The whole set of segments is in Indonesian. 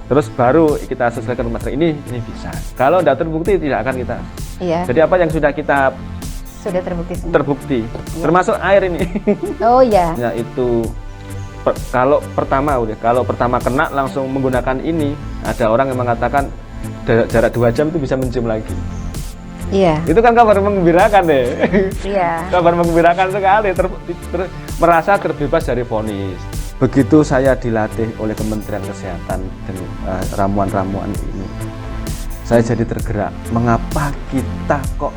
Terus baru kita sesuaikan rumah sakit ini bisa. Kalau tidak terbukti tidak akan kita. Iya. Jadi apa yang sudah kita Sudah terbukti semua. terbukti, Iya. termasuk air ini. Oh ya. Ya itu kalau pertama kena langsung menggunakan ini, ada orang yang mengatakan jarak 2 jam itu bisa mencium lagi. Iya. Itu kan kabar menggembirakan deh. Iya. Kabar menggembirakan sekali, merasa terbebas dari vonis. Begitu saya dilatih oleh Kementerian Kesehatan dengan ramuan-ramuan ini, saya jadi tergerak. Mengapa kita kok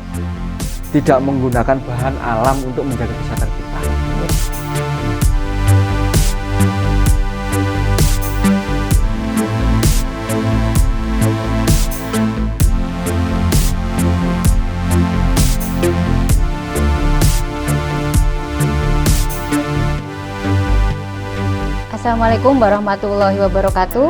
tidak menggunakan bahan alam untuk menjaga kesehatan kita? Assalamualaikum warahmatullahi wabarakatuh.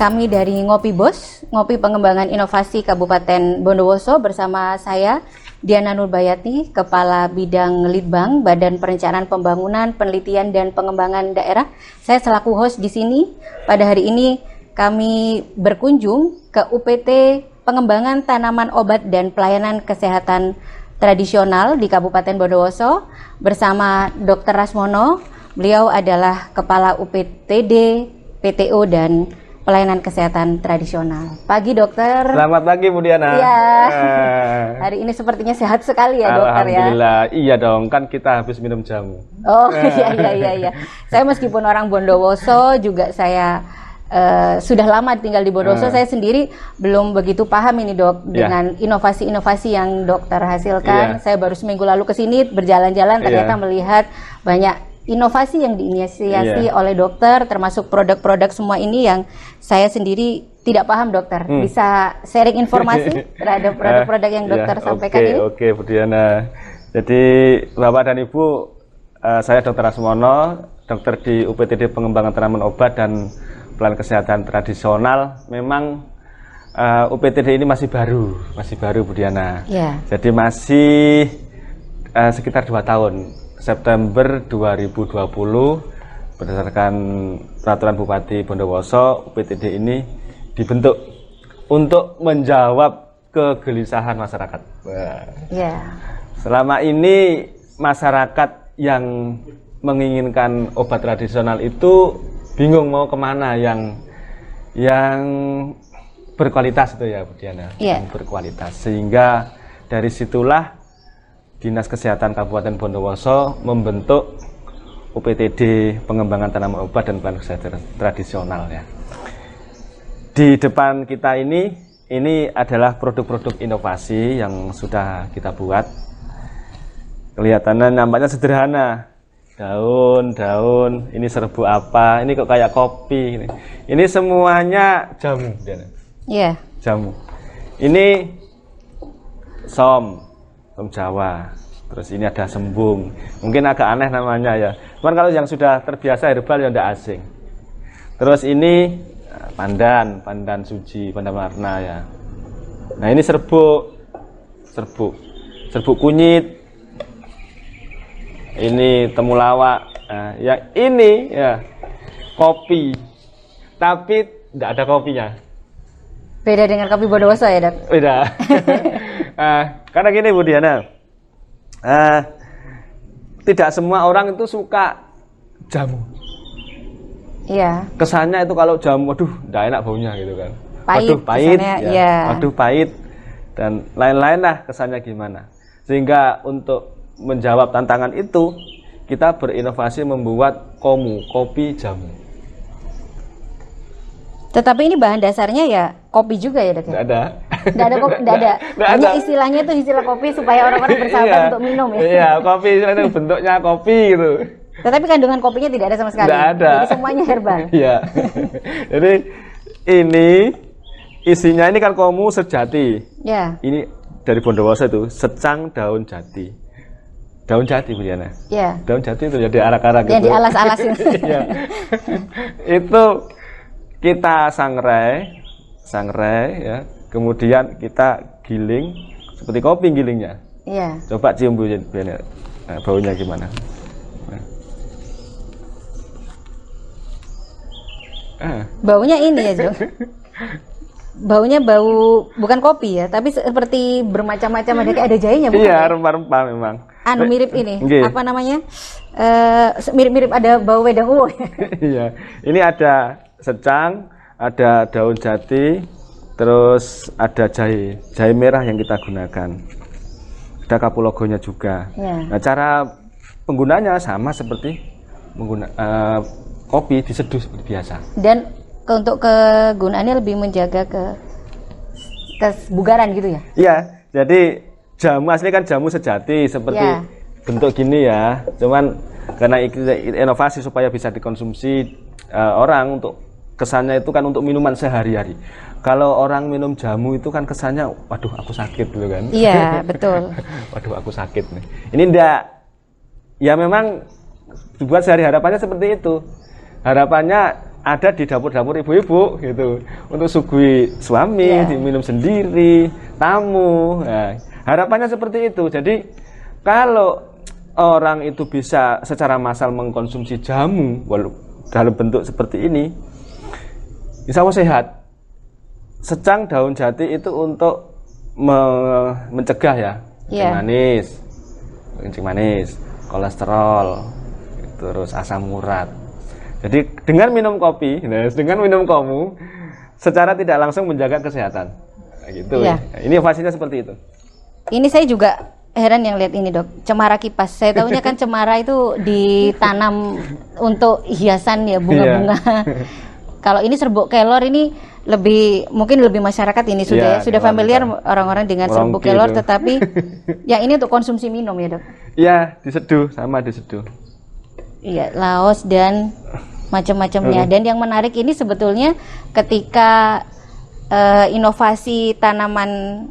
Kami dari Ngopi Bos, Ngopi Pengembangan Inovasi Kabupaten Bondowoso, bersama saya Diana Nurbayati, Kepala Bidang Litbang Badan Perencanaan Pembangunan, Penelitian dan Pengembangan Daerah. Saya selaku host di sini. Pada hari ini kami berkunjung ke UPT Pengembangan Tanaman Obat dan Pelayanan Kesehatan Tradisional di Kabupaten Bondowoso bersama Dr. Rasmono. Beliau adalah Kepala UPTD, PTO, dan Pelayanan Kesehatan Tradisional. Pagi, Dokter. Selamat pagi, Bu Diana. Iya. Hari ini sepertinya sehat sekali ya, Dokter ya. Alhamdulillah. Iya dong, kan kita habis minum jamu. Oh, iya. Saya meskipun orang Bondowoso, juga saya sudah lama tinggal di Bondowoso. Saya sendiri belum begitu paham ini, Dok, dengan inovasi-inovasi yang Dokter hasilkan. Saya baru seminggu lalu ke sini berjalan-jalan, ternyata melihat banyak inovasi yang diinisiasi oleh dokter, termasuk produk-produk semua ini yang saya sendiri tidak paham, Dokter. Bisa sharing informasi terhadap produk-produk yang dokter sampaikan ini? Oke, Bu Diana. Jadi Bapak dan Ibu, saya Dr. Rasmono, dokter di UPTD Pengembangan Tanaman Obat dan Pelayanan Kesehatan Tradisional. Memang UPTD ini masih baru Bu Diana. Yeah. Jadi masih sekitar 2 tahun. September 2020 berdasarkan peraturan Bupati Bondowoso, UPTD ini dibentuk untuk menjawab kegelisahan masyarakat. Selama ini masyarakat yang menginginkan obat tradisional itu bingung mau kemana yang berkualitas itu ya, Bu Diana, yang berkualitas. Sehingga dari situlah Dinas Kesehatan Kabupaten Bondowoso membentuk UPTD Pengembangan Tanaman Obat dan Pelayanan Kesehatan Tradisional ya. Di depan kita ini adalah produk-produk inovasi yang sudah kita buat. Kelihatannya nampaknya sederhana. Daun, ini serbuk apa? Ini kok kayak kopi. Ini semuanya jamu. Iya. Jamu. Ini som Jawa, terus ini ada sembung, mungkin agak aneh namanya ya, cuman kalau yang sudah terbiasa herbal ya tidak asing. Terus ini pandan suji, pandan warna ya. Nah ini serbuk kunyit, ini temulawak, nah, yang ini ya kopi, tapi tidak ada kopinya. Beda dengan kopi Bondowoso ya, Dok? Beda. Karena gini, Bu Diana, tidak semua orang itu suka jamu. Iya. Kesannya itu kalau jamu, waduh, tidak enak baunya gitu kan. Waduh, pahit, waduh, pahit, dan lain-lain lah kesannya gimana. Sehingga untuk menjawab tantangan itu, kita berinovasi membuat kopi jamu. Tetapi ini bahan dasarnya ya kopi juga ya, Dok? Tidak ada. Tidak ada kopi, tidak ada. Hanya istilahnya itu istilah kopi supaya orang-orang bersahabat untuk minum ya. Iya, kopi itu bentuknya kopi gitu. Tetapi kandungan kopinya tidak ada sama sekali. Tidak ada. Jadi semuanya herbal. Iya. Jadi ini isinya ini kan komu sejati. Ya. Ini dari Bondowoso itu secang daun jati. Daun jati, Bu Diana. Iya. Daun jati itu ya diarak-arak gitu. Ya dialas-alas itu. Iya. Itu kita sangrai ya, kemudian kita giling seperti kopi gilingnya. Iya. Coba cium Bu Diana, baunya gimana? Baunya ini ya, Dok. Baunya bau bukan kopi ya, tapi seperti bermacam-macam, ada jahenya bukan? Iya, rempah-rempah memang. Mirip ini, apa namanya? Mirip-mirip ada bau wedang uwo. Iya, ini ada secang, ada daun jati, terus ada jahe merah yang kita gunakan. Ada kapulagonya juga. Ya. Nah, cara penggunanya sama seperti kopi diseduh seperti biasa. Dan untuk kegunaannya lebih menjaga kebugaran gitu ya? Iya, jadi jamu asli kan jamu sejati seperti bentuk gini ya. Cuman karena inovasi supaya bisa dikonsumsi orang, untuk kesannya itu kan untuk minuman sehari-hari. Kalau orang minum jamu itu kan kesannya, waduh aku sakit gitu kan? Iya, betul. Waduh aku sakit nih. Ini enggak, ya memang dibuat sehari, harapannya seperti itu. Harapannya ada di dapur-dapur ibu-ibu gitu, untuk suguhi suami, diminum sendiri, tamu. Nah, harapannya seperti itu. Jadi kalau orang itu bisa secara massal mengkonsumsi jamu dalam bentuk seperti ini, insya Allah sehat. Secang daun jati itu untuk mencegah kencing manis, kolesterol, terus asam urat. Jadi dengan minum kopi, dengan minum komu, secara tidak langsung menjaga kesehatan. Gitu. Ya. Ini inovasinya seperti itu. Ini saya juga heran yang lihat ini, Dok. Cemara kipas. Saya tahunya kan cemara itu ditanam untuk hiasan ya, bunga-bunga. Kalau ini serbuk kelor ini mungkin lebih masyarakat ini sudah familiar orang-orang dengan serbuk kelor, tetapi yang ini untuk konsumsi minum ya, Dok. Iya, diseduh. Iya, laos dan macam-macamnya. Dan yang menarik ini sebetulnya ketika inovasi tanaman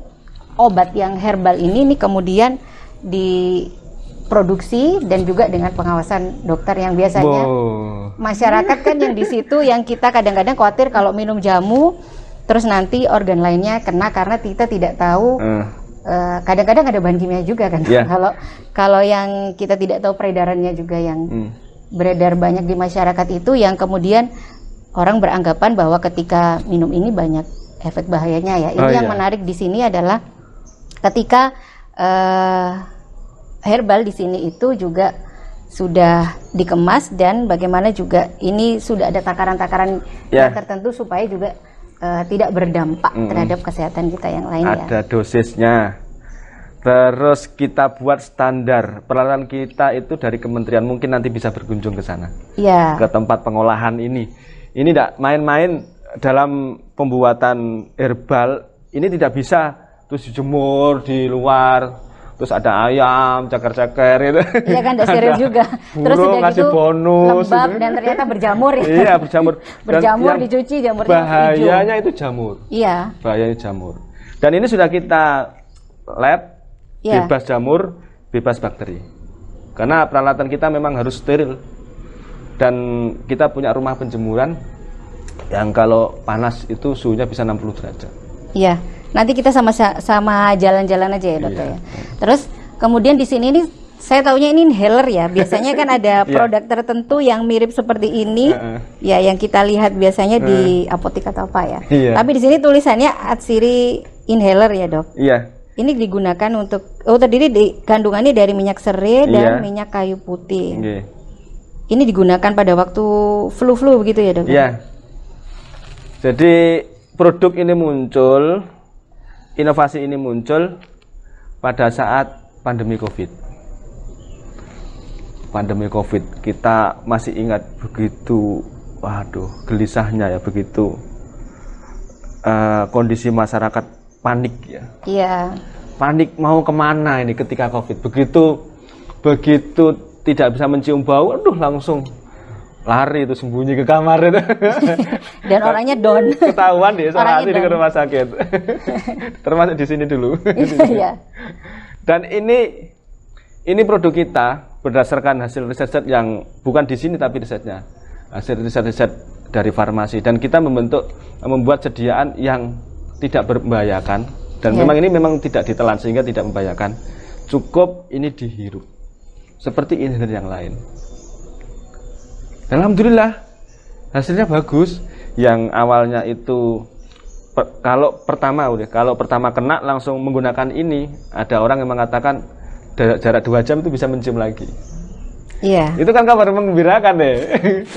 obat yang herbal ini kemudian diproduksi dan juga dengan pengawasan dokter, yang biasanya masyarakat kan yang di situ yang kita kadang-kadang khawatir kalau minum jamu terus nanti organ lainnya kena, karena kita tidak tahu. Kadang-kadang ada bahan kimia juga kan. Kalau yang kita tidak tahu peredarannya juga yang beredar banyak di masyarakat itu, yang kemudian orang beranggapan bahwa ketika minum ini banyak efek bahayanya ya. Ini yang menarik di sini adalah ketika herbal di sini itu juga sudah dikemas, dan bagaimana juga ini sudah ada takaran-takaran yang tertentu supaya juga tidak berdampak terhadap kesehatan kita yang lain. Ada dosisnya. Terus kita buat standar peralatan kita itu dari kementerian, mungkin nanti bisa berkunjung ke sana, ke tempat pengolahan ini. Ini tidak main-main dalam pembuatan herbal. Ini tidak bisa terus dijemur di luar, terus ada ayam ceker-ceker itu. Iya kan, ada steril juga. Terus sudah ngasih gitu bonus lembab dan ternyata berjamur ya. Iya, berjamur. Berjamur, dicuci, jamurnya bahayanya hijau. Itu jamur. Iya. Bahayanya jamur. Dan ini sudah kita lab, bebas jamur, bebas bakteri. Karena peralatan kita memang harus steril. Dan kita punya rumah penjemuran yang kalau panas itu suhunya bisa 60 derajat. Iya. Nanti kita sama jalan-jalan aja ya, Dokter ya. Terus kemudian di sini nih saya taunya ini inhaler ya. Biasanya kan ada produk tertentu yang mirip seperti ini. Ya, yang kita lihat biasanya di apotek atau apa ya. Tapi di sini tulisannya Atsiri inhaler ya, Dok. Iya. Ini digunakan untuk terdiri kandungannya dari minyak serai dan minyak kayu putih. Ini digunakan pada waktu flu begitu ya, Dok? Iya. Jadi produk ini muncul, inovasi ini muncul pada saat pandemi COVID. Pandemi COVID, kita masih ingat begitu, gelisahnya ya, begitu kondisi masyarakat panik ya. Iya. Panik mau kemana ini ketika COVID. Begitu tidak bisa mencium bau, langsung lari itu, sembunyi ke kamar itu. Dan orangnya down. Ketahuan dia isolasi di rumah sakit. Termasuk di sini dulu. Iya. Dan ini produk kita berdasarkan hasil riset yang bukan di sini tapi risetnya. Hasil riset dari farmasi, dan kita membuat sediaan yang tidak membahayakan, dan ini memang tidak ditelan sehingga tidak membahayakan. Cukup ini dihirup seperti inhaler yang lain. Dan alhamdulillah hasilnya bagus. yang awalnya itu kalau pertama kena langsung menggunakan ini, ada orang yang mengatakan jarak 2 jam itu bisa mencium lagi. Iya. Itu kan kabar menggembirakan deh.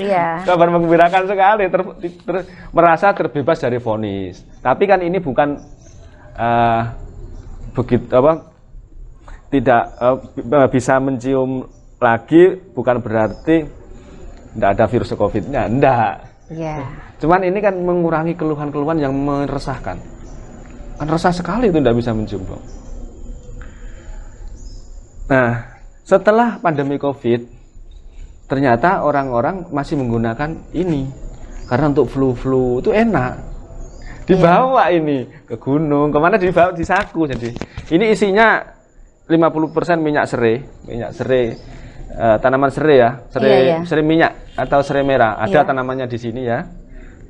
Iya. Kabar menggembirakan sekali, merasa terbebas dari vonis. Tapi kan ini bukan tidak bisa mencium lagi, bukan berarti tidak ada virus COVID-nya, enggak. Iya. Cuman ini kan mengurangi keluhan-keluhan yang meresahkan. Kan resah sekali itu tidak bisa mencium dong. Nah, setelah pandemi COVID, ternyata orang-orang masih menggunakan ini. Karena untuk flu-flu itu enak. Dibawa ini ke gunung, kemana dibawa di saku. Jadi ini isinya 50% minyak serai, tanaman serai ya, serai minyak atau serai merah. Ada tanamannya di sini ya.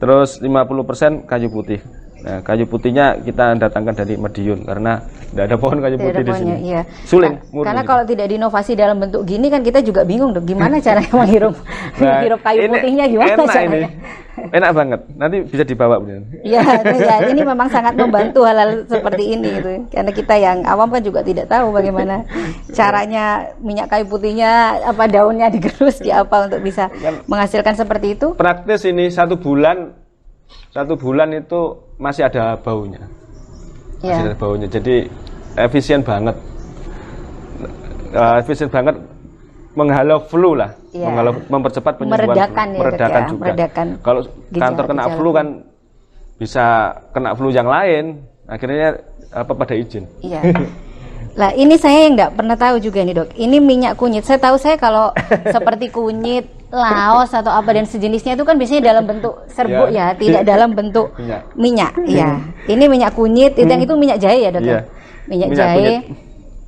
Terus 50% kayu putih. Nah, kayu putihnya kita datangkan dari Madiun karena tidak ada pohon kayu putih di sini. Iya. Suling, murni. Karena kalau tidak diinovasi dalam bentuk gini kan kita juga bingung dong gimana caranya menghirup kayu putihnya gimana enak caranya. Ini. Enak banget. Nanti bisa dibawa bener. Iya, ini memang sangat membantu hal-hal seperti ini gitu. Karena kita yang awam kan juga tidak tahu bagaimana caranya minyak kayu putihnya apa daunnya digerus di apa untuk bisa menghasilkan seperti itu. Praktis ini 1 bulan itu masih ada baunya. Masih ada baunya. Jadi efisien banget. Menghalau flu lah, mempercepat penyembuhan, meredakan juga. Kalau kantor kena flu kan bisa kena flu yang lain, akhirnya pada izin. Iya. Lah ini saya yang nggak pernah tahu juga nih dok. Ini minyak kunyit. Saya tahu kalau seperti kunyit, laos atau apa dan sejenisnya itu kan biasanya dalam bentuk serbuk ya, tidak dalam bentuk minyak. Iya. Ini minyak kunyit, itu minyak jahe ya dok. Minyak jahe.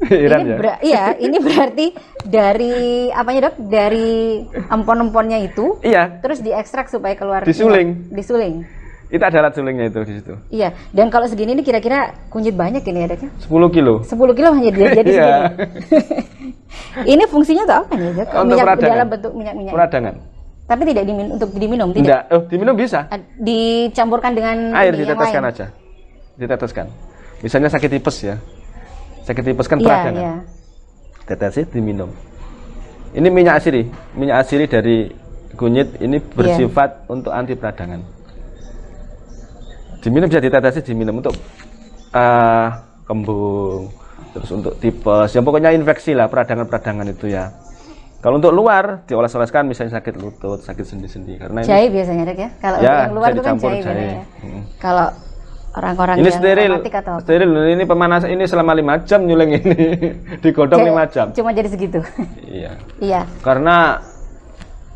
Ini berarti dari apanya dok? Dari empon-emponnya itu. Iya. Terus diekstrak supaya keluar. Disuling. Disuling. Itu ada alat sulingnya itu di situ. Iya. Dan kalau segini ini kira-kira kunyit banyak ini ya dok ya? 10 kilo. 10 kilo hanya jadi segini. Ini fungsinya untuk apa nih dok? Minyak dalam bentuk minyak-minyak. Peradangan. Tapi tidak untuk diminum, tidak? Tidak. Oh, diminum bisa. Dicampurkan dengan air, diteteskan aja. Diteteskan. Misalnya sakit tipes ya. Sakit tipes kan peradangan. Tetesi diminum. Ini minyak asiri dari kunyit ini bersifat untuk anti peradangan. Diminum bisa ditetesi, diminum untuk kembung, terus untuk tipes, yang pokoknya infeksi lah, peradangan itu ya. Kalau untuk luar dioles-oleskan misalnya sakit lutut, sakit sendi-sendi karena jahe biasanya dok ya. Kalau yang luar itu kan jahe. Kalau orang-orang ini yang steril, ini pemanasan ini selama 5 jam nyuling ini digodong 5 jam. Cuma jadi segitu. Iya. Karena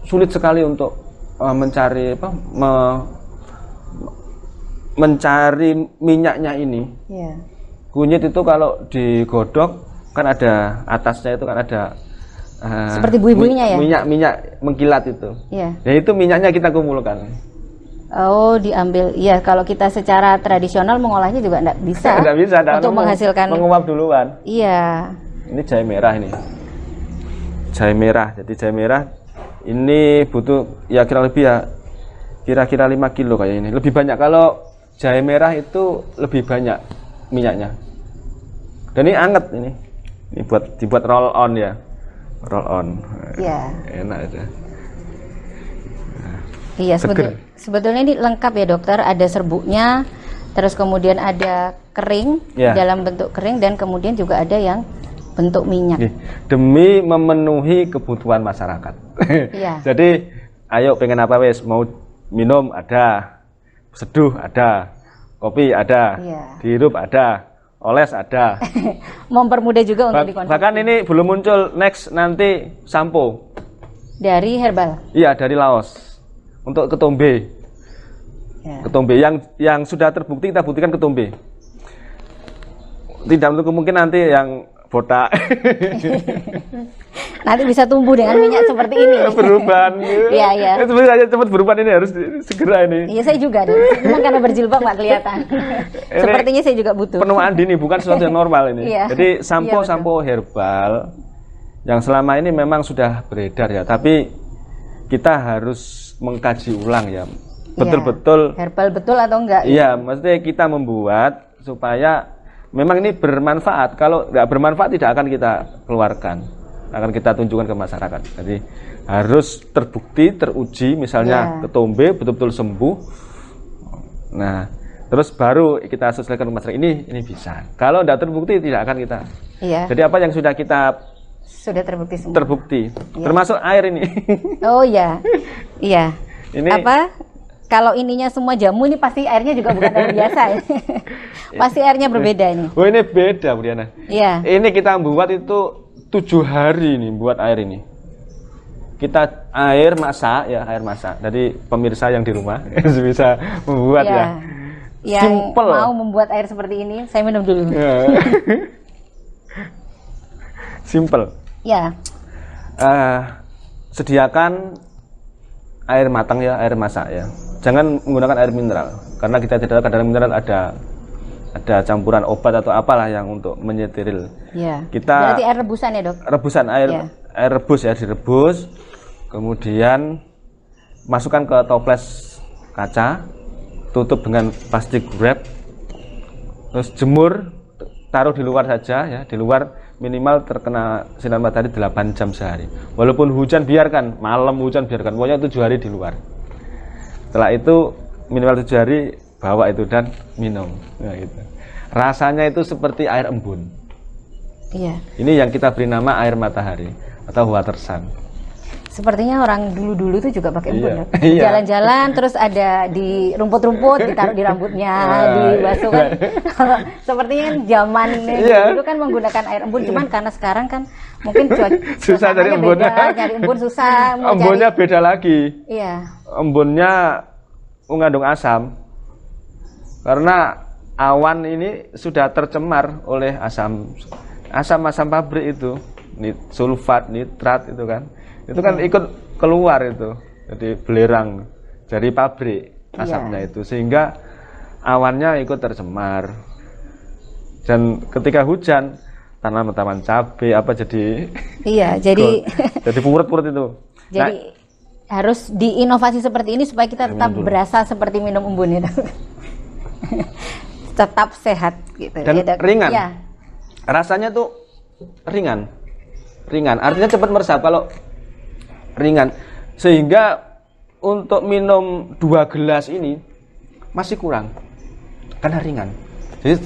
sulit sekali untuk mencari minyaknya ini. Iya. Kunyit itu kalau digodok kan ada atasnya itu kan ada seperti bui-buinya ya. Minyak mengkilat itu. Iya. Ya itu minyaknya kita kumpulkan. Oh, diambil. Iya, kalau kita secara tradisional mengolahnya juga enggak bisa. Enggak bisa, untuk menghasilkan menguap duluan. Iya. Ini jahe merah ini. Jahe merah. Jadi jahe merah ini butuh ya kira-kira 5 kilo kayak ini. Lebih banyak kalau jahe merah itu lebih banyak minyaknya. Dan ini anget ini. Ini dibuat roll on ya. Roll on. Iya. Enak aja. Iya, sebetulnya ini lengkap ya dokter, ada serbuknya, terus kemudian ada kering dalam bentuk kering dan kemudian juga ada yang bentuk minyak. Demi memenuhi kebutuhan masyarakat. Iya. Jadi ayo pengen apa wes, mau minum ada, seduh ada, kopi ada, dihirup ada, oles ada. Mempermudah juga untuk dikonsumsi. Bahkan ini belum muncul next nanti sampo. Dari herbal? Iya, dari Laos. Untuk ketombe. Ketombe yang sudah terbukti kita buktikan ketombe. Tidak untuk kemungkinan nanti yang botak. Nanti bisa tumbuh dengan minyak seperti ini. Perubahan. Iya. Sebenarnya cepat berubah ini harus segera ini. Iya, saya juga. Memang karena berjilbab nggak kelihatan. Sepertinya saya juga butuh. Penuaan dini bukan sesuatu yang normal ini. Jadi sampo herbal yang selama ini memang sudah beredar ya, tapi kita harus mengkaji ulang ya betul-betul herbal betul atau enggak? Iya, maksudnya kita membuat supaya memang ini bermanfaat. Kalau nggak bermanfaat tidak akan kita keluarkan, akan kita tunjukkan ke masyarakat. Jadi harus terbukti, teruji, misalnya ketombe betul-betul sembuh. Nah, terus baru kita sesuaikan ke masyarakat, ini bisa. Kalau tidak terbukti tidak akan kita. Jadi apa yang sudah kita sudah terbukti semua. Terbukti, termasuk air ini. Oh iya, iya. Ini apa? Kalau ininya semua jamu, ini pasti airnya juga bukan air biasa ya. Pasti airnya berbeda ini. Oh ini beda, Bu Diana. Iya. Ini kita buat itu 7 hari nih buat air ini. Kita air masak ya, air masak. Jadi pemirsa yang di rumah bisa membuat ya. Yang simple. Mau membuat air seperti ini, saya minum dulu. Simple. Ya. Sediakan air matang ya, air masak ya. Jangan menggunakan air mineral karena kita tidak tahu kadar mineral ada campuran obat atau apalah yang untuk menyetiril. Ya. Kita berarti air rebusan ya, Dok? Rebusan air rebus ya, direbus. Kemudian masukkan ke toples kaca, tutup dengan plastik wrap. Terus jemur, taruh di luar saja ya, di luar minimal terkena sinar matahari 8 jam sehari. Walaupun hujan biarkan, malam hujan biarkan, pokoknya 7 hari di luar. Setelah itu minimal 7 hari bawa itu dan minum. Nah, gitu. Rasanya itu seperti air embun. Iya. Ini yang kita beri nama air matahari atau water sun. Sepertinya orang dulu-dulu itu juga pakai embun. Jalan-jalan terus ada di rumput-rumput, ditaruh di rambutnya, dibasuh kan. Kalau sepertinya zaman dulu kan menggunakan air embun, cuman karena sekarang kan mungkin susah cari embunnya. Nyari embun susah. Embunnya beda lagi. Iya. Embunnya mengandung asam. Karena awan ini sudah tercemar oleh asam pabrik itu, sulfat, nitrat itu kan. Itu kan ikut keluar itu, jadi belerang dari pabrik asapnya itu, sehingga awannya ikut tercemar. Dan ketika hujan, tanaman cabai apa jadi jadi purut-purut itu. Jadi harus diinovasi seperti ini supaya kita tetap berasa seperti minum embun itu. Tetap sehat gitu. Dan ringan. Ya. Rasanya tuh ringan. Artinya cepat meresap kalau ringan, sehingga untuk minum 2 gelas ini masih kurang karena ringan. Jadi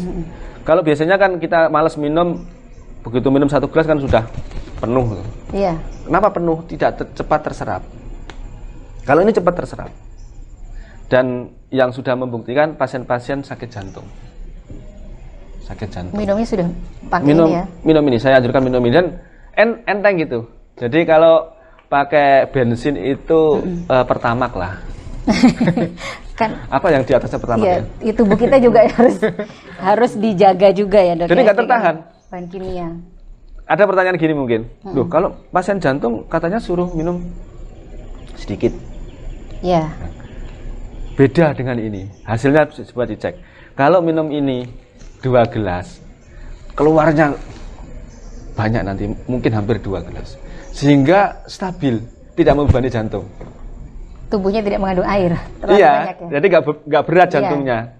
kalau biasanya kan kita malas minum, begitu minum 1 gelas kan sudah penuh. Iya. Kenapa penuh? Tidak cepat terserap. Kalau ini cepat terserap. Dan yang sudah membuktikan pasien-pasien sakit jantung. Minumnya sudah pakai ini ya? Minum ini, saya anjurkan minum ini dan enteng gitu. Jadi kalau pakai bensin itu Pertamax lah. Kan apa yang di atasnya Pertamax ya? Tubuh kita juga harus dijaga juga ya, Dok. Jadi nggak tertahan. Bahan kimia. Ada pertanyaan gini mungkin. Loh, kalau pasien jantung katanya suruh minum sedikit. Iya. Beda dengan ini. Hasilnya coba dicek. Kalau minum ini 2 gelas, keluarnya banyak nanti, mungkin hampir 2 gelas. Sehingga stabil, tidak membebani jantung. Tubuhnya tidak mengandung air. Iya, ya? Jadi nggak berat jantungnya.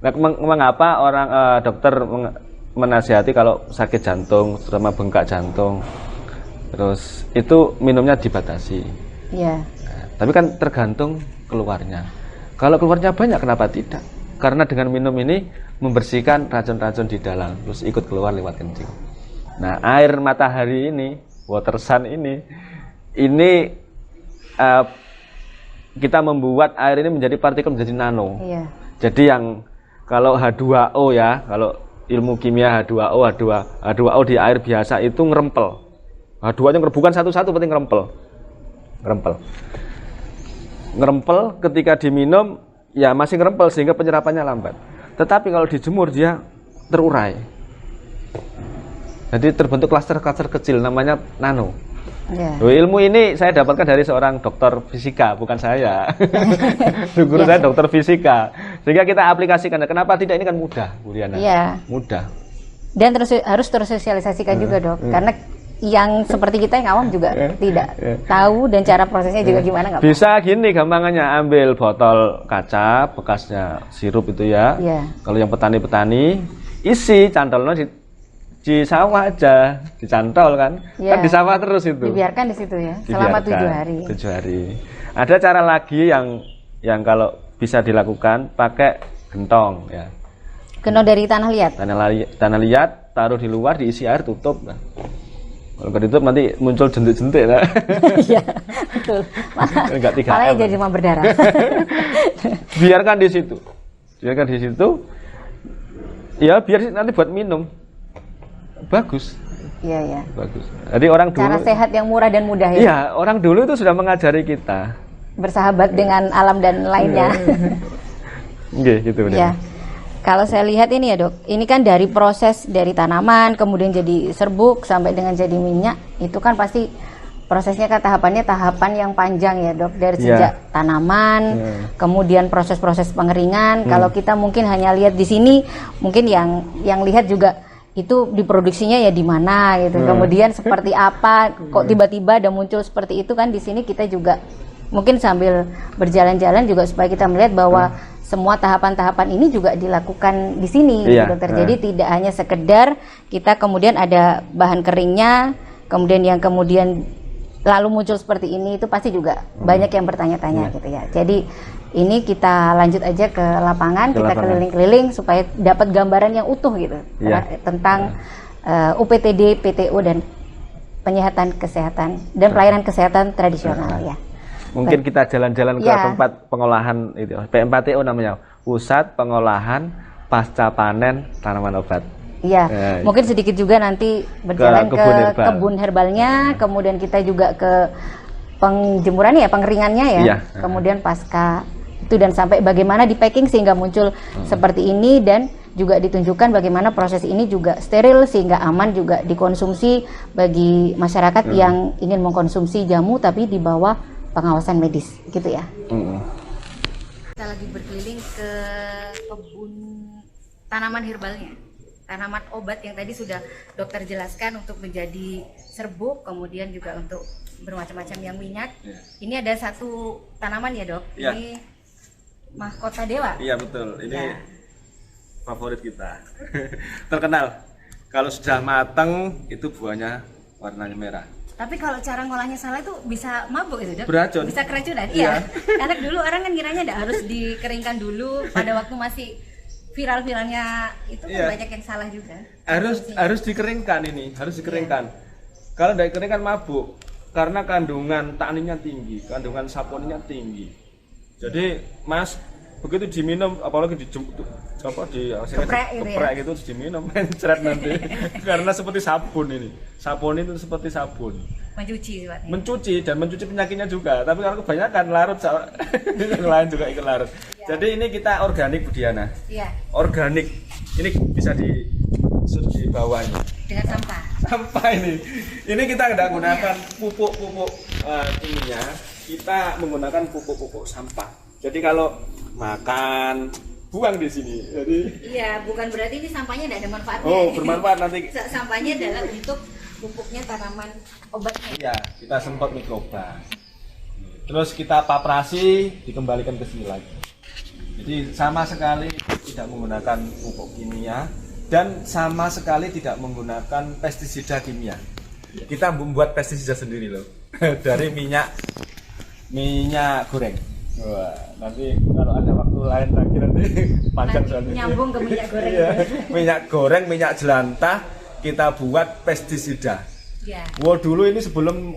Nah, mengapa orang dokter menasihati kalau sakit jantung, terutama bengkak jantung, terus itu minumnya dibatasi. Iya. Nah, tapi kan tergantung keluarnya. Kalau keluarnya banyak, kenapa tidak? Karena dengan minum ini membersihkan racun-racun di dalam, terus ikut keluar lewat kencing. Nah, air matahari ini, water sun ini kita membuat air ini menjadi partikel, menjadi nano. Iya. Jadi yang kalau H2O ya, kalau ilmu kimia H2O di air biasa itu ngerempel. H2-nya bukan satu-satu, penting ngerempel ketika diminum ya masih ngerempel sehingga penyerapannya lambat. Tetapi kalau dijemur dia terurai. Jadi terbentuk klaster-klaster kecil namanya nano. Yeah. Ilmu ini saya dapatkan dari seorang dokter fisika, bukan saya. Guru saya dokter fisika. Sehingga kita aplikasikan. Kenapa tidak? Ini kan mudah, Bu Diana. Yeah. Mudah. Dan harus tersosialisasikan juga, Dok. Karena yang seperti kita yang awam juga tidak tahu dan cara prosesnya juga gimana nggak? Bisa gini gampangannya, ambil botol kaca bekasnya sirup itu ya. Kalau yang petani-petani isi cantolnya di sawah aja, dicantol kan di sawah terus itu. Dibiarkan di situ ya, selama 7 hari. 7 hari. Ada cara lagi yang kalau bisa dilakukan pakai gentong ya. Gentong dari tanah liat. Tanah liat, taruh di luar, diisi air, tutup. Nah. Kalau nggak ditutup nanti muncul jentik-jentik. Nah. Iya, betul. Enggak 3M. Malah jadi demam berdarah. Biarkan di situ. Biarkan di situ. Ya biar nanti buat minum. Bagus. Iya. Bagus. Jadi orang dulu. Cara sehat yang murah dan mudah ya. Iya, orang dulu itu sudah mengajari kita bersahabat dengan alam dan lainnya. Oke, gitu. Iya. Kalau saya lihat ini ya dok, ini kan dari proses dari tanaman, kemudian jadi serbuk sampai dengan jadi minyak, itu kan pasti prosesnya kan tahapan yang panjang ya dok, dari sejak tanaman, kemudian proses-proses pengeringan. Kalau kita mungkin hanya lihat di sini, mungkin yang lihat juga itu diproduksinya ya di mana gitu, kemudian seperti apa, kok tiba-tiba ada muncul seperti itu kan di sini kita juga mungkin sambil berjalan-jalan juga supaya kita melihat bahwa semua tahapan-tahapan ini juga dilakukan di sini, dokter. Jadi tidak hanya sekedar kita kemudian ada bahan keringnya, kemudian yang kemudian lalu muncul seperti ini, itu pasti juga banyak yang bertanya-tanya gitu ya. Jadi ini kita lanjut aja ke lapangan, kita keliling-keliling supaya dapat gambaran yang utuh gitu tentang UPTD, PTO dan penyihatan kesehatan dan pelayanan kesehatan tradisional ya. Mungkin kita jalan-jalan ke tempat pengolahan itu, P4TO namanya, Pusat Pengolahan Pasca Panen Tanaman Obat. Iya, mungkin sedikit juga nanti berjalan ke kebun herbalnya, kemudian kita juga ke penjemurannya ya, pengeringannya ya, kemudian pasca itu dan sampai bagaimana di packing sehingga muncul seperti ini, dan juga ditunjukkan bagaimana proses ini juga steril sehingga aman juga dikonsumsi bagi masyarakat yang ingin mengkonsumsi jamu tapi di bawah pengawasan medis gitu ya. Kita lagi berkeliling ke kebun tanaman herbalnya, tanaman obat yang tadi sudah dokter jelaskan untuk menjadi serbuk, kemudian juga untuk bermacam-macam yang minyak. Ini ada satu tanaman ya dok, ini mahkota dewa. Iya betul, ini favorit kita. Terkenal kalau sudah matang itu buahnya warnanya merah. Tapi kalau cara ngolahnya salah itu bisa mabuk itu dok? Beracun. Bisa keracunan? Iya. Karena dulu orang kan kiranya tidak harus dikeringkan dulu pada waktu masih viral-viralnya itu kan banyak yang salah juga. Harus dikeringkan ini, harus dikeringkan. Kalau tidak dikeringkan mabuk karena kandungan taninnya tinggi, kandungan saponinya tinggi. Jadi mas begitu diminum, apalagi geprek gitu terus diminum mencret nanti karena seperti sabun ini. Sabun itu seperti sabun. Mencuci dan mencuci penyakitnya juga. Tapi kalau kebanyakan larut yang lain juga ikut larut. Jadi ini kita organik Bu Diana. Organik. Ini bisa di bawahnya. Dengan sampah. Sampah ini. Ini kita tidak gunakan pupuk-pupuk kimia. Kita menggunakan pupuk-pupuk sampah. Jadi kalau makan buang di sini. Jadi bukan berarti ini sampahnya tidak ada manfaatnya. Oh, bermanfaat nanti. Sampahnya adalah untuk pupuknya tanaman obatnya. Iya, kita semprot mikroba. Terus kita paprasi, dikembalikan ke sini lagi. Jadi sama sekali tidak menggunakan pupuk kimia dan sama sekali tidak menggunakan pestisida kimia. Kita membuat pestisida sendiri loh. Dari minyak goreng. Wah, nanti kalau ada waktu lain lagi nanti panjang soalnya. Nyambung ke minyak goreng. Minyak goreng, minyak jelantah kita buat pestisida. Wah, dulu ini sebelum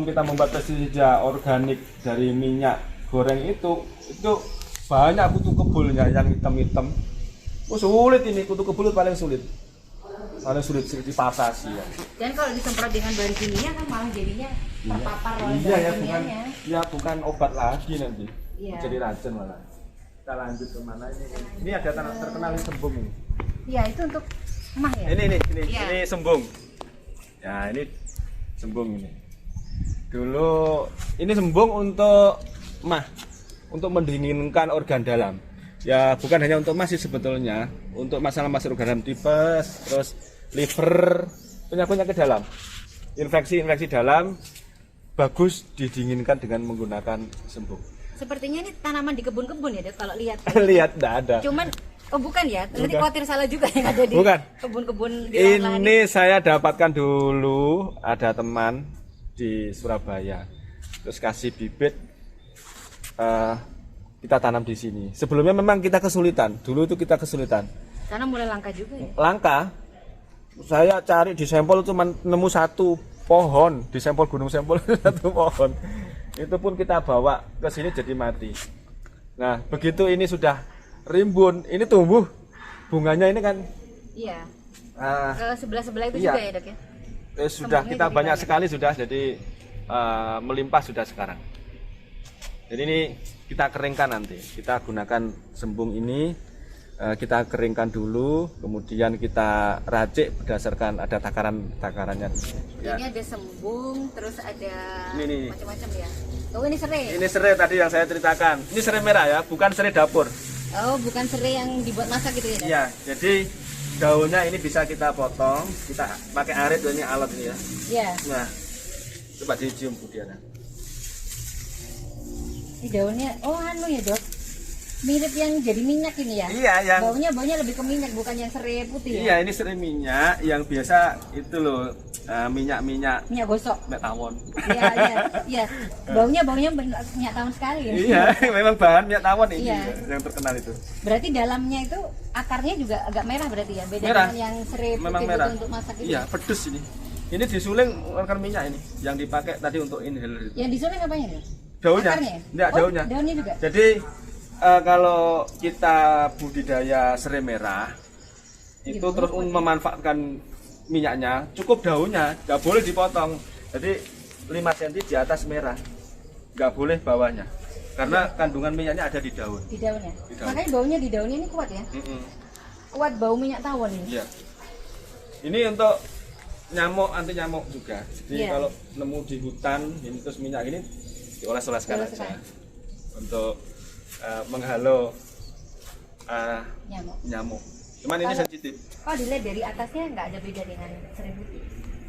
kita membuat pestisida organik dari minyak goreng itu banyak kutu kebulnya yang hitam-hitam. Oh, sulit ini, kutu kebul itu paling sulit dipatasi ya. Dan kalau disemprot dengan bahan kimia kan malah jadinya terpapar oleh kimianya. Bukan obat lagi nanti. Jadi racun malah. Kita lanjut ke mana ini? Ini ada tanah terkenal ini sembung ini. Iya, itu untuk emah ya. Ini sembung. Ya, ini sembung ini. Dulu ini sembung untuk emah, untuk mendinginkan organ dalam. Ya, bukan hanya untuk emas sih sebetulnya, untuk masalah organ dalam tipes, terus liver, penyakitnya ke dalam. Infeksi dalam bagus didinginkan dengan menggunakan sembung. Sepertinya ini tanaman di kebun-kebun ya, Dok, kalau lihat. Lihat, enggak ada. Cuman bukan ya, nanti khawatir salah juga yang ada di Bukan. kebun-kebun di lahan Ini saya dapatkan dulu, ada teman di Surabaya, terus kasih bibit, kita tanam di sini. Sebelumnya memang kita kesulitan, dulu itu kita kesulitan. Karena mulai langka juga ya. Langka, saya cari di sampel cuma nemu satu pohon, di sampel gunung sampel satu pohon. Itu pun kita bawa ke sini jadi mati. Nah, begitu ini sudah rimbun, ini tumbuh bunganya ini kan. Iya. Ke sebelah-sebelah itu iya. juga ya, Dok ya. Sudah kita banyak sekali sudah, jadi melimpah sudah sekarang. Jadi ini kita keringkan nanti. Kita gunakan sembung ini, kita keringkan dulu, kemudian kita racik berdasarkan ada takarannya. Ya. Ini ada sembung, terus ada Ini. macam-macam ya. Oh, ini serai. Ini serai tadi yang saya ceritakan. Ini serai merah ya, bukan serai dapur. Oh, bukan serai yang dibuat masak gitu ya, Dok? Iya, jadi daunnya ini bisa kita potong, kita pakai arit, ini alat ini ya. Iya. Nah, coba dicium Bu Diana. Ini daunnya, oh anu ya, Dok, mirip yang jadi minyak ini ya. Iya, yang Baunya lebih ke minyak, bukan yang serai putih ya. iya, ini serai minyak yang biasa itu loh, minyak gosok. minyak tawon. Iya. Baunya minyak tawon sekali ya. Iya, memang bahan minyak tawon ini Iya. yang terkenal itu. Berarti dalamnya itu akarnya juga agak merah berarti ya. Beda Merah. dengan yang serai Memang putih merah. untuk masak itu. Iya, pedes ini. Ini disuling menggunakan minyak ini yang dipakai tadi untuk inhaler itu. Yang disuling apanya, Dok? Daunnya? Akarnya? Enggak, daunnya. Daunnya juga. Jadi kalau kita budidaya serai merah itu Gimana terus memanfaatkan minyaknya, cukup daunnya, nggak boleh dipotong. Jadi 5 cm di atas merah, nggak boleh bawahnya, karena kandungan minyaknya ada di daun. Di daunnya. Di daun. Makanya baunya di daunnya ini kuat ya. Kuat bau minyak tawon ini. Iya. Ini untuk nyamuk, anti nyamuk juga. Jadi Iya. kalau nemu di hutan ini terus minyak ini dioles-oleskan aja Dioles-oleskan. untuk menghalau Nyamuk. Cuman ini sensitif. Kalau dilihat dari atasnya nggak ada beda dengan serai putih.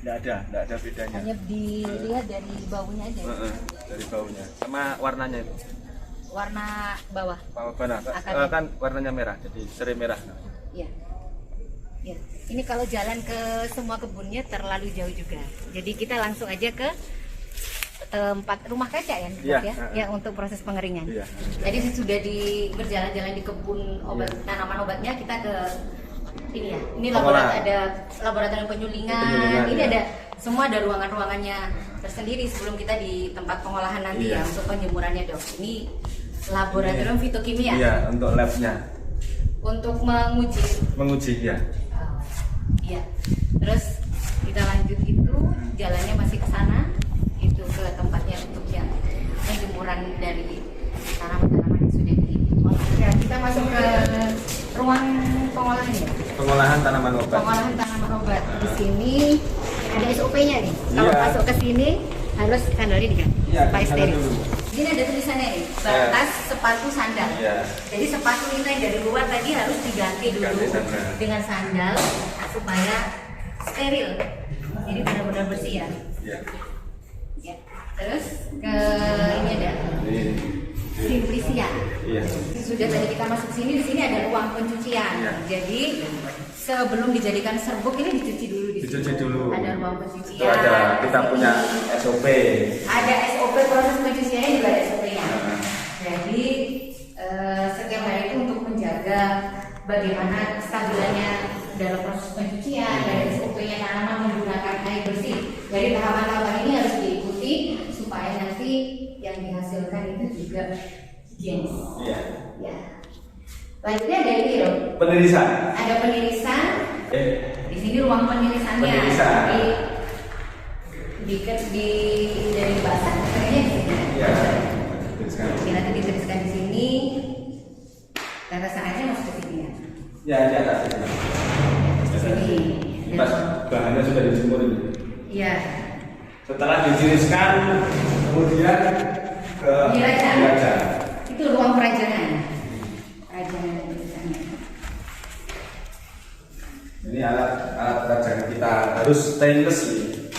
Nggak ada bedanya. Hanya dilihat dari baunya aja. Dari baunya sama warnanya itu. Warna bawah. Akarnya. Kan warnanya merah, jadi serai merah. Iya. Ya. Ini kalau jalan ke semua kebunnya terlalu jauh juga. Jadi kita langsung aja ke tempat rumah kaca ya, Iya. ya untuk proses pengeringan. Iya. Jadi sudah berjalan-jalan di kebun obat tanaman obatnya, kita ke ini ya. Ini ada laboratorium penyulingan. Ini ya. ada semua, ada ruangan-ruangannya tersendiri sebelum kita di tempat pengolahan nanti ya untuk penjemurannya, Dok. Ini laboratorium fitokimia. Iya, untuk labnya. Untuk menguji Ya. Iya. Terus kita lanjut itu jalannya masih ke sana, itu ke tempatnya untuk yang penjemuran dari tanaman-tanaman yang sudah diolah. Ya, kita masuk ke ruang pengolahan ya. Pengolahan tanaman obat. Pengolahan tanaman obat. Di sini ada SOP-nya nih. Kalau Iya. masuk ke sini harus kandolin kan? Iya, Supaya kandol steril. dulu. Ini ada tulisannya nih, batas sepatu sandal. Iya. Jadi sepatu ini yang dari luar tadi harus diganti dulu Ganti sandal. dengan sandal supaya steril. Jadi benar-benar bersih ya. Iya. Ya. Terus ke ini ada Simplicia. Iya. Sudah tadi kita masuk sini, di sini ada ruang pencucian. Iya. Jadi sebelum dijadikan serbuk ini dicuci dulu di sini. Dicuci dulu. Ada ruang Itu pencucian. ada, kita punya SOP. Ada SOP, proses pencuciannya juga ada SOP-nya. Jadi setiap hari itu untuk menjaga bagaimana kestabilannya dalam proses pencucian, dari SOP-nya tanaman menggunakan air bersih. Jadi tahapan-tahapan ini harus diikuti supaya nanti yang dihasilkan itu juga higienis. Iya. Ya. Lanjutnya ada ini loh. Penirisan. Ada penirisan. Di sini ruang penirisannya. Penirisan. Dari basah kayaknya di sini. Iya. Jadi nanti dituliskan di sini. Tanda saatnya masuk ke sini ya. Ya, di atas. Di sini. Pas bahannya sudah dijemur ini. Iya. Setelah ditiriskan, kemudian ke Diraja. Itu ruang perajanan. Perajanan tulisannya. Ini alat perajangan kita harus stainless ini.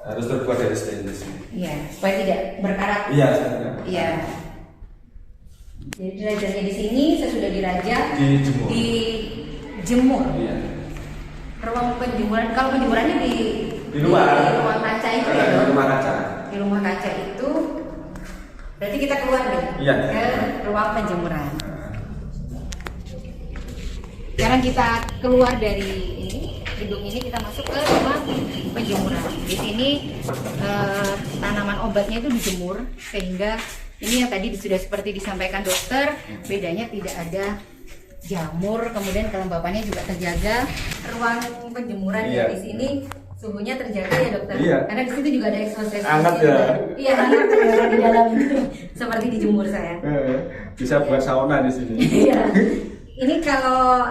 Harus terbuat dari stainless ini. Iya, supaya tidak berkarat. Iya. Iya. Jadi derajatnya di sini sesudah dirajang, dijemur. Iya. Ruang penjemuran, kalau penjemurannya di luar. Di ruang kaca itu ya, di rumah kaca. Di rumah kaca itu berarti kita keluar nih ke ruang penjemuran. Sekarang kita keluar dari gedung ini, kita masuk ke ruang penjemuran. Di sini tanaman obatnya itu dijemur, sehingga ini yang tadi sudah seperti disampaikan dokter, bedanya tidak ada jamur, kemudian kelembapannya juga terjaga. Ruang penjemuran ya di sini suhunya terjaga ya dokter. Iya. Karena di situ juga ada exhaust hangat ya. Iya, hangat ya di dalam itu. Seperti dijemur saya. Bisa buat sauna di sini. Iya. Ini kalau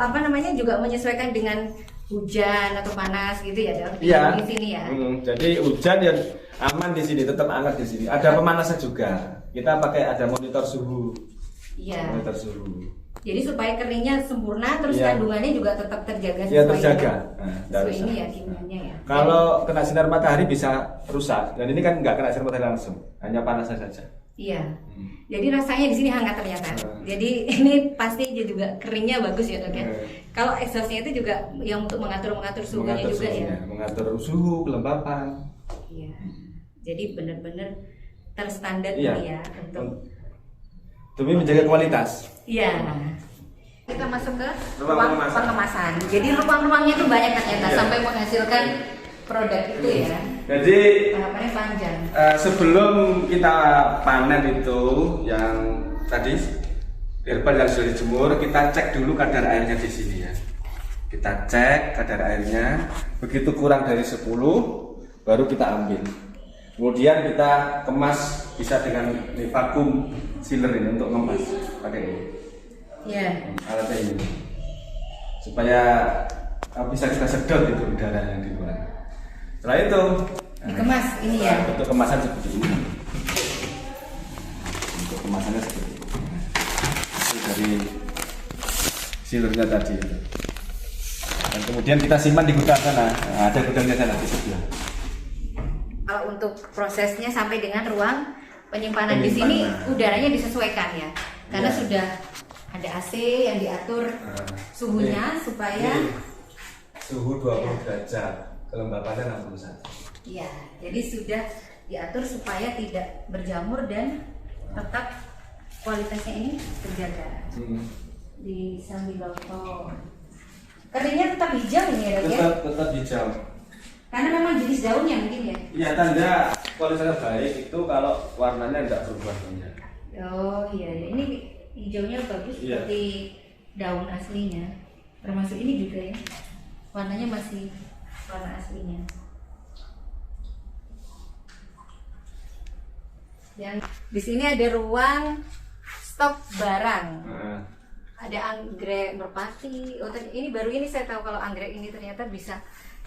juga menyesuaikan dengan hujan atau panas gitu ya dok. Iya. Di sini ya. Jadi hujan ya aman di sini, tetap hangat di sini. Ada pemanasan juga. Kita pakai ada monitor suhu. Iya. Monitor suhu. Jadi supaya keringnya sempurna, terus kandungannya juga tetap terjaga sesuai. Ya terjaga. Sesuai ini ya kimianya ya. Kalau kena sinar matahari bisa rusak. Dan ini kan nggak kena sinar matahari langsung, hanya panasnya saja. Iya. Jadi rasanya di sini hangat ternyata. Jadi ini pasti juga keringnya bagus ya dok ya. Kalau exhaustnya itu juga yang untuk mengatur suhunya juga ya. Mengatur suhu, kelembapan. Iya. Jadi benar-benar terstandar ini ya untuk demi menjaga kualitas. Iya. Kita masuk ke ruang pengemasan. Jadi ruang-ruangnya itu banyak ternyata sampai menghasilkan produk itu ya. Jadi tahapannya panjang. Sebelum kita panen itu yang tadi herbal yang sudah dijemur, kita cek dulu kadar airnya di sini ya. Kita cek kadar airnya, begitu kurang dari 10 baru kita ambil. Kemudian kita kemas bisa dengan vakum sealer ini untuk ngemas pakai ini. Iya. Alatnya ini. Supaya bisa kita sedot itu udara yang di luar. Setelah itu dikemas ini ya. Untuk kemasan seperti ini. Untuk kemasannya seperti ini. Itu dari sealernya tadi itu. Dan kemudian kita simpan di gudang sana. Nah, ada gudangnya sana di sebelah. Kalau untuk prosesnya sampai dengan ruang penyimpanan di sini udaranya disesuaikan ya, karena sudah ada AC yang diatur suhunya supaya suhu 20 derajat, kelembapannya 61. Iya, jadi sudah diatur supaya tidak berjamur dan tetap kualitasnya ini terjaga. Di sambil loto. Keringnya tetap hijau ini ya dok ya? Tetap hijau. Karena memang jenis daunnya mungkin ya? Iya, tanda kualitasnya baik itu kalau warnanya tidak berubah banyak. Oh iya, ini hijaunya bagus seperti daun aslinya. Termasuk ini juga ya, warnanya masih warna aslinya. Dan di sini ada ruang stok barang. Ada anggrek merpati. Oh, ini baru ini saya tahu kalau anggrek ini ternyata bisa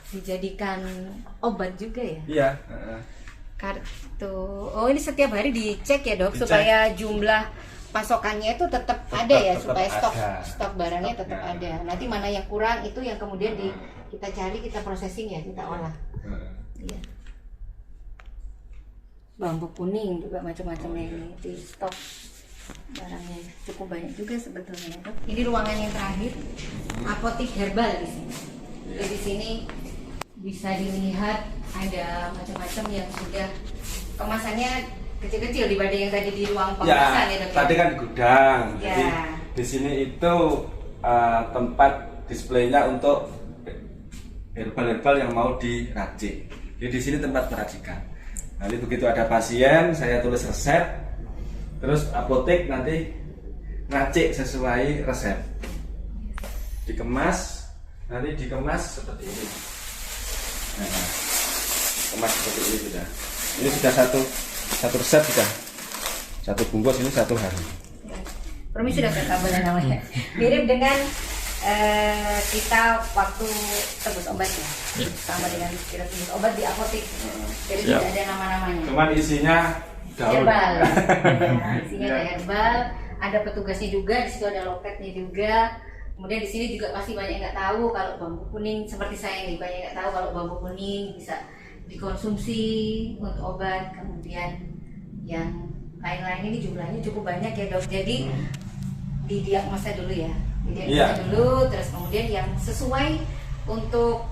dijadikan obat juga ya? Iya. Kartu. Oh, ini setiap hari dicek ya dok, supaya jumlah pasokannya itu tetap ada ya, supaya stok barangnya tetap ada. Nanti mana yang kurang itu yang kemudian kita cari, kita processing ya, kita olah. Iya. Bambu kuning juga macam-macamnya ini di stok barangnya cukup banyak juga sebetulnya dok. Ini ruangan yang terakhir, apotik herbal di sini. Jadi di sini bisa dilihat ada macam-macam yang sudah kemasannya kecil-kecil dibanding yang tadi di ruang pengemasan ya dok. Tadi kan gudang, jadi di sini itu tempat displaynya untuk herbal-herbal yang mau diracik. Jadi di sini tempat meracikan. Nanti begitu ada pasien, saya tulis resep, terus apotek nanti racik sesuai resep. Dikemas, nanti dikemas seperti ini. Nah, kemas seperti ini sudah. Ini sudah satu resep sudah. Satu bungkus ini 1 hari. Permisi sudah kabel namanya. Mirip dengan kita waktu tebus obat ya. Sama dengan kita tebus obat di apotek. Jadi tidak ada nama-namanya. Cuman isinya daun. Herbal. Isinya ada herbal, ada petugasnya juga, di situ ada loketnya juga. Kemudian di sini juga pasti banyak yang nggak tahu kalau bambu kuning seperti saya ini, banyak yang nggak tahu kalau bambu kuning bisa dikonsumsi untuk obat. Kemudian yang lain-lain ini jumlahnya cukup banyak ya dok. Jadi didiagnosa dulu ya, didiagnosa dulu, terus kemudian yang sesuai untuk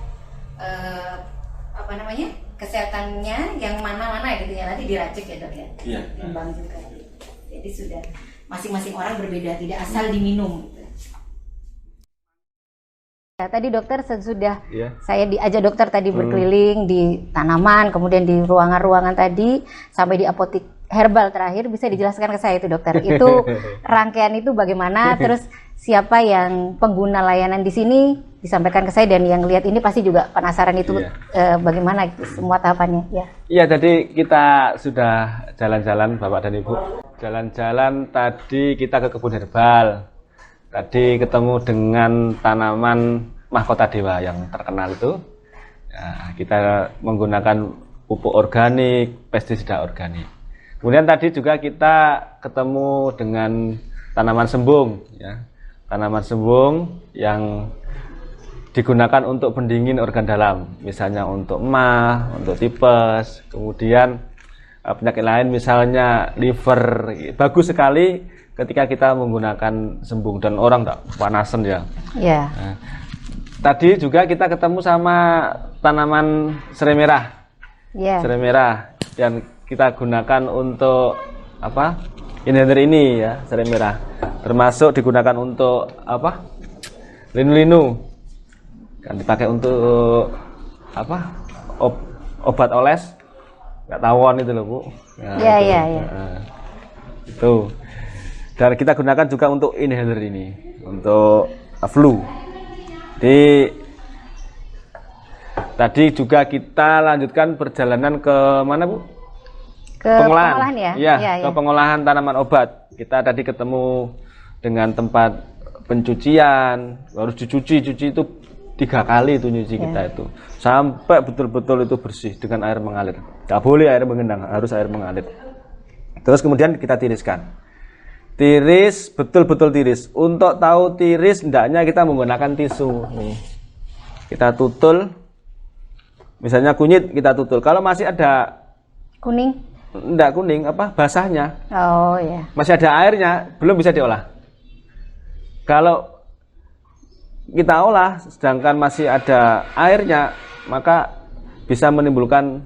kesehatannya yang mana-mana gitu ya, nanti diracik ya dok ya. Iya. Timbang juga. Jadi sudah masing-masing orang berbeda, tidak asal diminum. Ya, tadi dokter sudah saya diajak dokter tadi berkeliling di tanaman, kemudian di ruangan-ruangan tadi sampai di apotek herbal terakhir. Bisa dijelaskan ke saya itu dokter, itu rangkaian itu bagaimana, terus siapa yang pengguna layanan di sini, disampaikan ke saya, dan yang lihat ini pasti juga penasaran itu bagaimana gitu, semua tahapannya ya. Iya, tadi kita sudah jalan-jalan Bapak dan Ibu, jalan-jalan tadi kita ke kebun herbal. Tadi ketemu dengan tanaman mahkota dewa yang terkenal itu. Ya, kita menggunakan pupuk organik, pestisida organik. Kemudian tadi juga kita ketemu dengan tanaman sembung, ya. Tanaman sembung yang digunakan untuk pendingin organ dalam, misalnya untuk emah, untuk tipes, kemudian penyakit lain misalnya liver. Bagus sekali ketika kita menggunakan sembung dan orang tidak panasan ya. Yeah. Nah, tadi juga kita ketemu sama tanaman serai merah. Yeah. Serai merah yang kita gunakan untuk apa? Inhaler ini ya, serai merah. Termasuk digunakan untuk apa? Linu-linu. Kan dipakai untuk apa? Obat oles. Nggak tawon itu loh, Bu. Iya, iya, iya. Itu. Dan kita gunakan juga untuk inhaler ini, untuk flu. Jadi tadi juga kita lanjutkan perjalanan ke mana, Bu? Ke pengolahan ya? Iya, ke pengolahan tanaman obat. Kita tadi ketemu dengan tempat pencucian, harus dicuci itu 3 kali itu nyuci kita itu. Sampai betul-betul itu bersih dengan air mengalir. Nggak boleh air mengendang, harus air mengalir. Terus kemudian kita tiriskan. Tiris, betul-betul tiris. Untuk tahu tiris, hendaknya kita menggunakan tisu. Nih. Kita tutul. Misalnya kunyit, kita tutul. Kalau masih ada kuning, enggak kuning, apa basahnya. Oh ya. Masih ada airnya, belum bisa diolah. Kalau kita olah, sedangkan masih ada airnya, maka bisa menimbulkan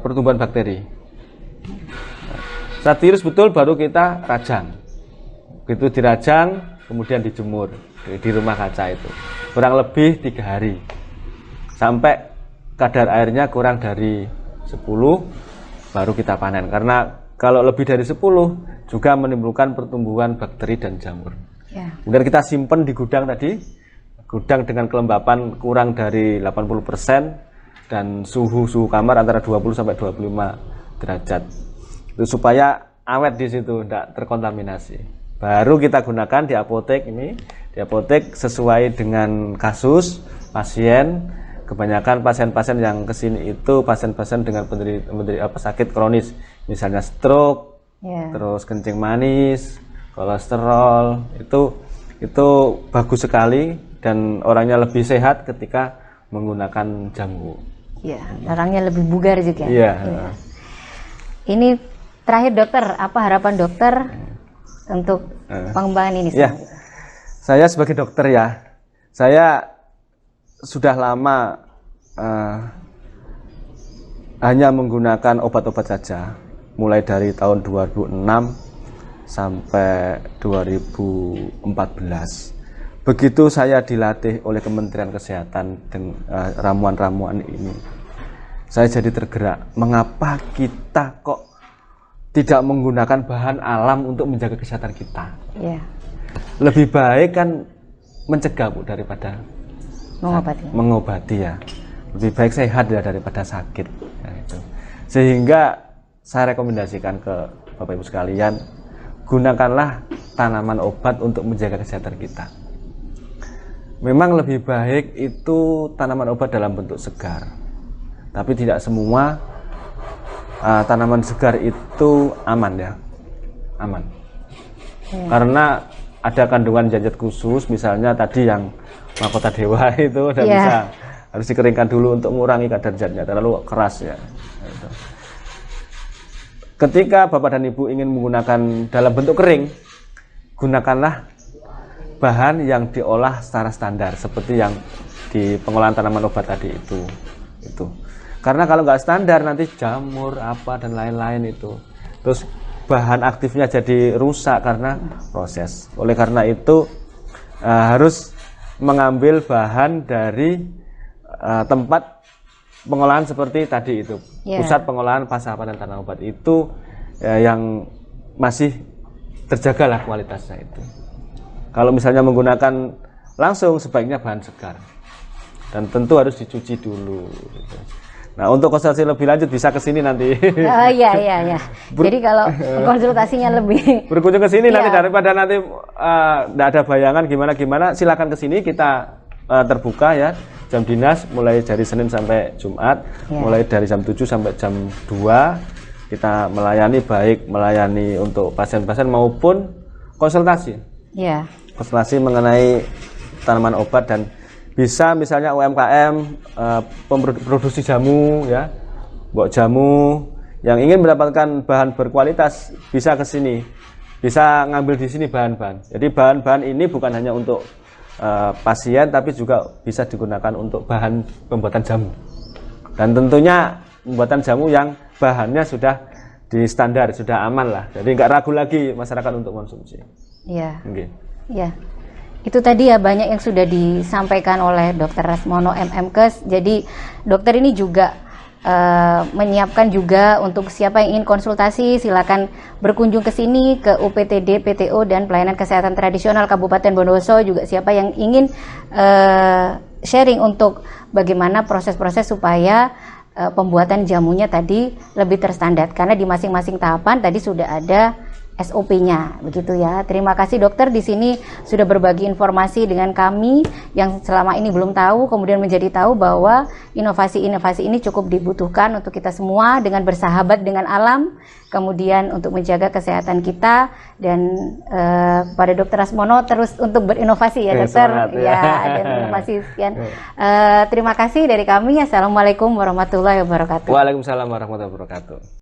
pertumbuhan bakteri. Saat tiris betul, baru kita rajang. Begitu dirajang, kemudian dijemur di rumah kaca itu kurang lebih 3 hari sampai kadar airnya kurang dari 10, baru kita panen. Karena kalau lebih dari 10 juga menimbulkan pertumbuhan bakteri dan jamur. Kemudian kita simpan di gudang tadi, gudang dengan kelembapan kurang dari 80% dan suhu kamar antara 20 sampai 25 derajat. Itu supaya awet di situ, tidak terkontaminasi. Baru kita gunakan di apotek ini. Di apotek sesuai dengan kasus pasien. Kebanyakan pasien-pasien yang kesini itu pasien-pasien dengan sakit kronis, misalnya stroke, terus kencing manis, kolesterol. Itu bagus sekali dan orangnya lebih sehat ketika menggunakan jambu. Iya, orangnya lebih bugar juga. Iya. Ini terakhir dokter, apa harapan dokter untuk pengembangan ini? Ya, saya sebagai dokter ya, saya sudah lama hanya menggunakan obat-obat saja, mulai dari tahun 2006 sampai 2014. Begitu saya dilatih oleh Kementerian Kesehatan dengan ramuan-ramuan ini, saya jadi tergerak. Mengapa kita kok tidak menggunakan bahan alam untuk menjaga kesehatan kita? Yeah. Lebih baik kan mencegah, Bu, daripada mengobati ya. Lebih baik sehat ya daripada sakit. Ya, itu. Sehingga saya rekomendasikan ke Bapak Ibu sekalian, gunakanlah tanaman obat untuk menjaga kesehatan kita. Memang lebih baik itu tanaman obat dalam bentuk segar, tapi tidak semua tanaman segar itu aman ya, aman. Karena ada kandungan zat khusus, misalnya tadi yang mahkota dewa itu udah bisa harus dikeringkan dulu untuk mengurangi kadar zatnya terlalu keras ya. Gitu. Ketika Bapak dan Ibu ingin menggunakan dalam bentuk kering, gunakanlah bahan yang diolah secara standar seperti yang di pengolahan tanaman obat tadi itu. Karena kalau nggak standar nanti jamur apa dan lain-lain itu, terus bahan aktifnya jadi rusak karena proses. Oleh karena itu harus mengambil bahan dari tempat pengolahan seperti tadi itu, pusat pengolahan pasca panen tanaman obat itu yang masih terjagalah kualitasnya itu. Kalau misalnya menggunakan langsung sebaiknya bahan segar. Dan tentu harus dicuci dulu. Gitu. Nah, untuk konsultasi lebih lanjut bisa ke sini nanti. Iya. Jadi kalau konsultasinya lebih berkunjung ke sini nanti daripada nanti tidak ada bayangan gimana, silakan ke sini, kita terbuka ya. Jam dinas mulai dari Senin sampai Jumat, mulai dari jam 7 sampai jam 2 kita melayani, baik melayani untuk pasien-pasien maupun konsultasi. Konsultasi mengenai tanaman obat dan bisa misalnya UMKM produksi jamu ya, buat jamu yang ingin mendapatkan bahan berkualitas bisa ke sini, bisa ngambil di sini bahan-bahan. Jadi bahan-bahan ini bukan hanya untuk pasien tapi juga bisa digunakan untuk bahan pembuatan jamu. Dan tentunya pembuatan jamu yang bahannya sudah di standar, sudah aman lah. Jadi nggak ragu lagi masyarakat untuk konsumsi. Iya. Itu tadi ya banyak yang sudah disampaikan oleh Dr. Rasmono MMkes. Jadi dokter ini juga menyiapkan juga untuk siapa yang ingin konsultasi, silakan berkunjung ke sini ke UPTD PTO dan Pelayanan Kesehatan Tradisional Kabupaten Bondowoso. Juga siapa yang ingin sharing untuk bagaimana proses-proses supaya pembuatan jamunya tadi lebih terstandar, karena di masing-masing tahapan tadi sudah ada SOP-nya, begitu ya. Terima kasih dokter di sini sudah berbagi informasi dengan kami yang selama ini belum tahu, kemudian menjadi tahu bahwa inovasi-inovasi ini cukup dibutuhkan untuk kita semua dengan bersahabat dengan alam, kemudian untuk menjaga kesehatan kita, dan pada Dokter Rasmono terus untuk berinovasi ya dokter. Dan inovasi sekian. Terima kasih dari kami. Assalamualaikum warahmatullahi wabarakatuh. Waalaikumsalam warahmatullahi wabarakatuh.